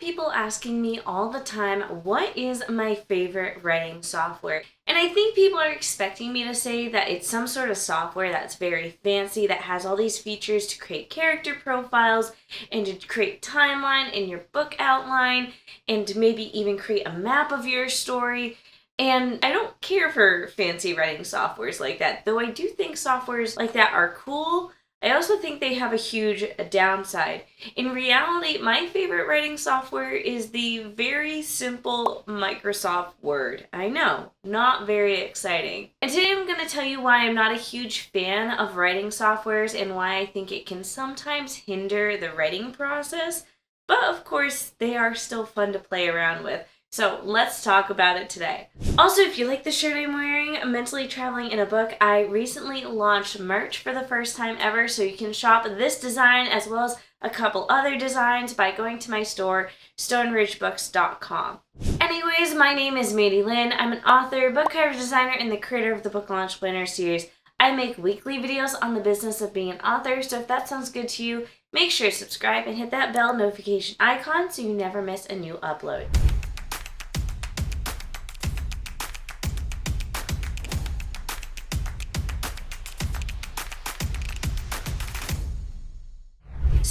people asking me all the time, what is my favorite writing software? And I think people are expecting me to say that it's some sort of software that's very fancy, that has all these features to create character profiles and to create timeline in your book outline and to maybe even create a map of your story. And I don't care for fancy writing softwares like that, though I do think softwares like that are cool. I also think they have a huge downside. In reality, my favorite writing software is the very simple Microsoft Word. I know, not very exciting. And today I'm going to tell you why I'm not a huge fan of writing softwares and why I think it can sometimes hinder the writing process. But of course, they are still fun to play around with. So let's talk about it today. Also, if you like the shirt I'm wearing, Mentally Traveling in a Book, I recently launched merch for the first time ever, so you can shop this design as well as a couple other designs by going to my store, stoneridgebooks.com. Anyways, my name is Mandi Lynn. I'm an author, book cover designer, and the creator of the Book Launch Planner series. I make weekly videos on the business of being an author, so if that sounds good to you, make sure to subscribe and hit that bell notification icon so you never miss a new upload.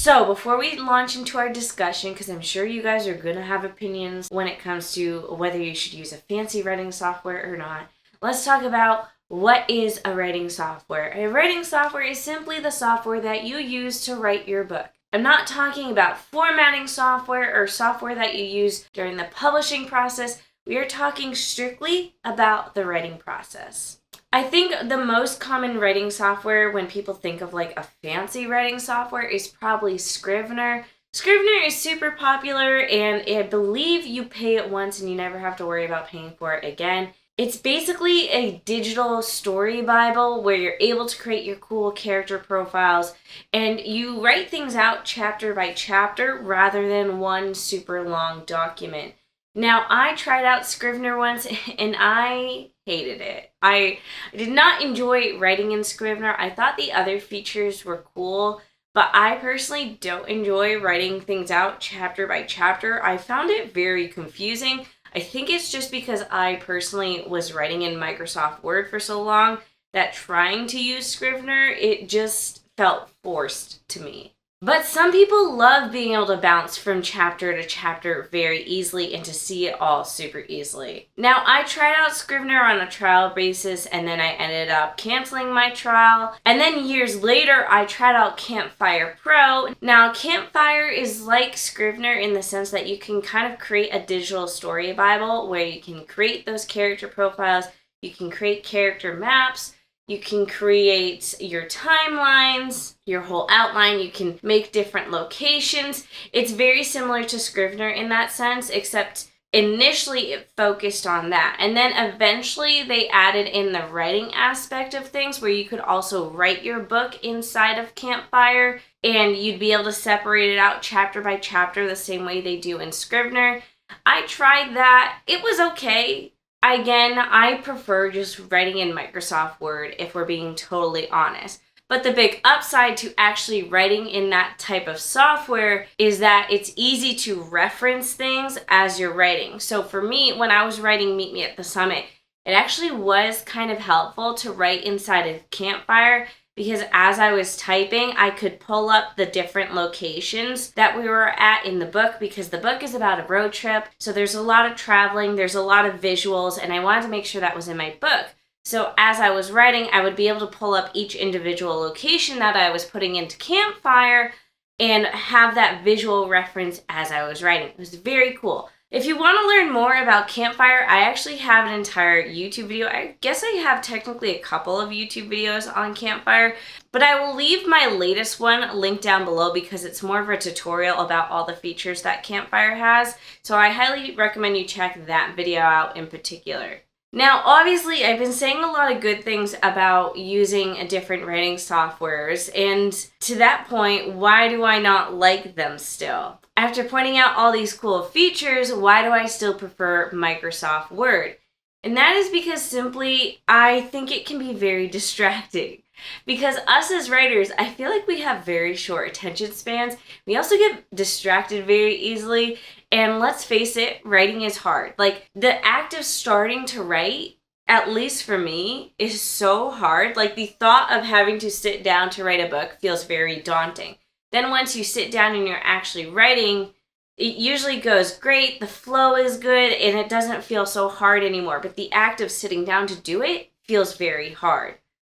So before we launch into our discussion, because I'm sure you guys are going to have opinions when it comes to whether you should use a fancy writing software or not, let's talk about what is a writing software. A writing software is simply the software that you use to write your book. I'm not talking about formatting software or software that you use during the publishing process. We are talking strictly about the writing process. I think the most common writing software when people think of like a fancy writing software is probably Scrivener. Scrivener is super popular and I believe you pay it once and you never have to worry about paying for it again. It's basically a digital story Bible where you're able to create your cool character profiles and you write things out chapter by chapter rather than one super long document. Now, I tried out Scrivener once and I hated it. I did not enjoy writing in Scrivener. I thought the other features were cool, but I personally don't enjoy writing things out chapter by chapter. I found it very confusing. I think it's just because I personally was writing in Microsoft Word for so long that trying to use Scrivener, it just felt forced to me. But some people love being able to bounce from chapter to chapter very easily and to see it all super easily. Now, I tried out Scrivener on a trial basis and then I ended up canceling my trial. And then years later, I tried out Campfire Pro. Now, Campfire is like Scrivener in the sense that you can kind of create a digital story Bible where you can create those character profiles, you can create character maps, you can create your timelines, your whole outline. You can make different locations. It's very similar to Scrivener in that sense, except initially it focused on that. And then eventually they added in the writing aspect of things where you could also write your book inside of Campfire and you'd be able to separate it out chapter by chapter the same way they do in Scrivener. I tried that. It was okay. Again, I prefer just writing in Microsoft Word if we're being totally honest. But the big upside to actually writing in that type of software is that it's easy to reference things as you're writing. So for me, when I was writing Meet Me at the Summit, it actually was kind of helpful to write inside of Campfire because as I was typing, I could pull up the different locations that we were at in the book because the book is about a road trip. So there's a lot of traveling, there's a lot of visuals, and I wanted to make sure that was in my book. So as I was writing, I would be able to pull up each individual location that I was putting into Campfire and have that visual reference as I was writing. It was very cool. If you want to learn more about Campfire, I actually have an entire YouTube video. I guess I have technically a couple of YouTube videos on Campfire, but I will leave my latest one linked down below because it's more of a tutorial about all the features that Campfire has. So I highly recommend you check that video out in particular. Now, obviously, I've been saying a lot of good things about using different writing softwares, and to that point, why do I not like them still? After pointing out all these cool features, why do I still prefer Microsoft Word? And that is because simply, I think it can be very distracting. Because us as writers, I feel like we have very short attention spans. We also get distracted very easily. And let's face it, writing is hard. Like, the act of starting to write, at least for me, is so hard. Like, the thought of having to sit down to write a book feels very daunting. Then once you sit down and you're actually writing, it usually goes great, the flow is good, and it doesn't feel so hard anymore. But the act of sitting down to do it feels very hard.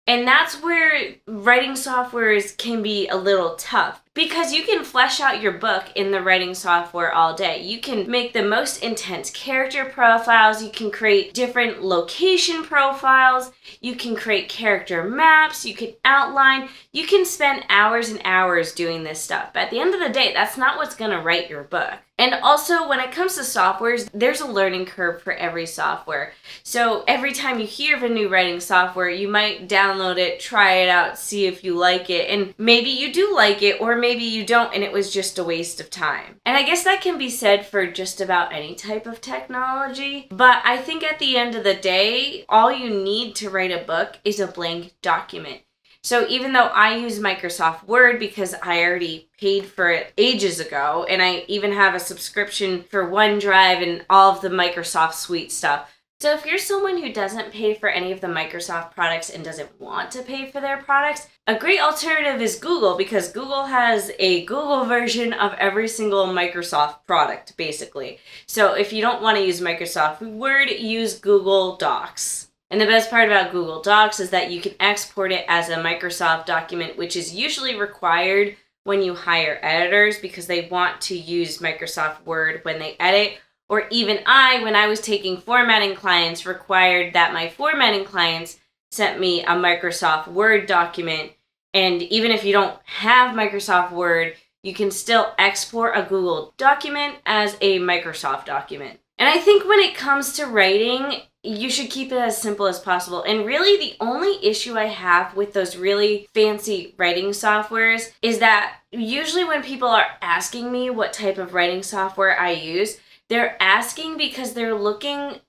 And that's where writing softwares can be a little tough, because you can flesh out your book in the writing software all day. You can make the most intense character profiles, you can create different location profiles, you can create character maps, you can outline, you can spend hours and hours doing this stuff. But at the end of the day, that's not what's going to write your book. And also, when it comes to softwares, there's a learning curve for every software. So every time you hear of a new writing software, you might download it, try it out, see if you like it. And maybe you do like it, or maybe you don't, and it was just a waste of time. And I guess that can be said for just about any type of technology. But I think at the end of the day, all you need to write a book is a blank document. So even though I use Microsoft Word because I already paid for it ages ago, and I even have a subscription for OneDrive and all of the Microsoft Suite stuff. So if you're someone who doesn't pay for any of the Microsoft products and doesn't want to pay for their products, a great alternative is Google, because Google has a Google version of every single Microsoft product, basically. So if you don't want to use Microsoft Word, use Google Docs. And the best part about Google Docs is that you can export it as a Microsoft document, which is usually required when you hire editors because they want to use Microsoft Word when they edit. Or even when I was taking formatting clients, required that my formatting clients sent me a Microsoft Word document. And even if you don't have Microsoft Word, you can still export a Google document as a Microsoft document. And I think when it comes to writing, you should keep it as simple as possible. And really, the only issue I have with those really fancy writing softwares is that usually when people are asking me what type of writing software I use, they're asking because they're looking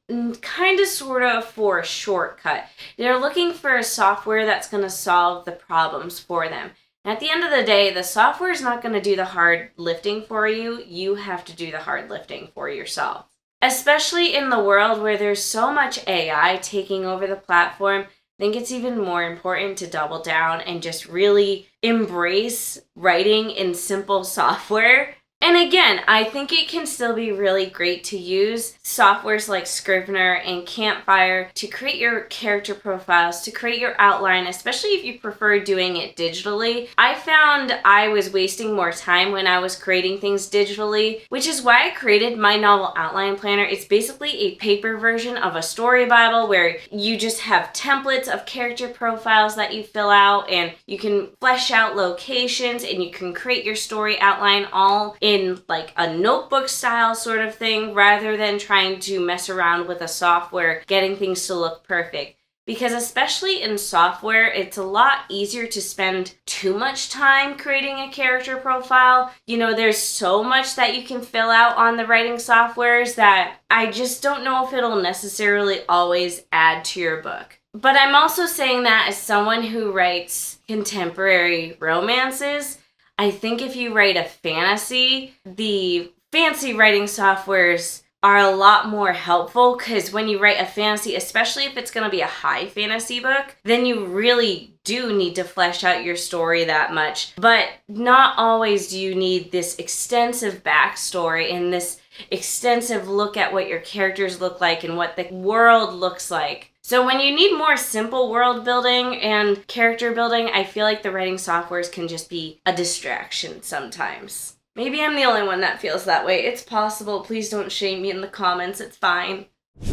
kind of sort of for a shortcut. They're looking for a software that's going to solve the problems for them. And at the end of the day, the software is not going to do the hard lifting for you. You have to do the hard lifting for yourself. Especially in the world where there's so much AI taking over the platform, I think it's even more important to double down and just really embrace writing in simple software. And again, I think it can still be really great to use softwares like Scrivener and Campfire to create your character profiles, to create your outline, especially if you prefer doing it digitally. I found I was wasting more time when I was creating things digitally, which is why I created my novel outline planner. It's basically a paper version of a story Bible where you just have templates of character profiles that you fill out, and you can flesh out locations, and you can create your story outline all in like a notebook style sort of thing, rather than trying to mess around with a software getting things to look perfect. Because especially in software, it's a lot easier to spend too much time creating a character profile. You know, there's so much that you can fill out on the writing softwares that I just don't know if it'll necessarily always add to your book. But I'm also saying that as someone who writes contemporary romances, I think if you write a fantasy, the fancy writing softwares are a lot more helpful, because when you write a fantasy, especially if it's going to be a high fantasy book, then you really do need to flesh out your story that much. But not always do you need this extensive backstory and this extensive look at what your characters look like and what the world looks like. So when you need more simple world building and character building, I feel like the writing softwares can just be a distraction sometimes. Maybe I'm the only one that feels that way. It's possible. Please don't shame me in the comments. It's fine.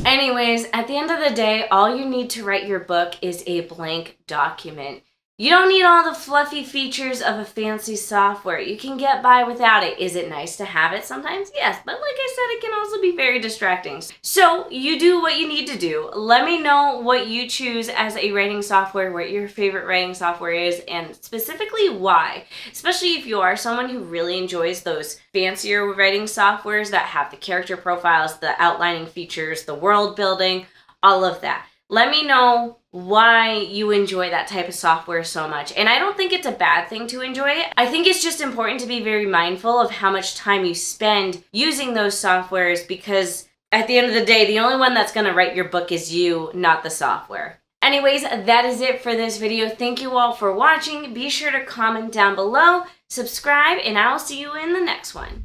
Anyways, at the end of the day, all you need to write your book is a blank document. You don't need all the fluffy features of a fancy software. You can get by without it. Is it nice to have it sometimes? Yes, but like I said, it can also be very distracting. So you do what you need to do. Let me know what you choose as a writing software, what your favorite writing software is, and specifically why. Especially if you are someone who really enjoys those fancier writing softwares that have the character profiles, the outlining features, the world building, all of that. Let me know why you enjoy that type of software so much. And I don't think it's a bad thing to enjoy it. I think it's just important to be very mindful of how much time you spend using those softwares, because at the end of the day, the only one that's going to write your book is you, not the software. Anyways, that is it for this video. Thank you all for watching. Be sure to comment down below, subscribe, and I'll see you in the next one.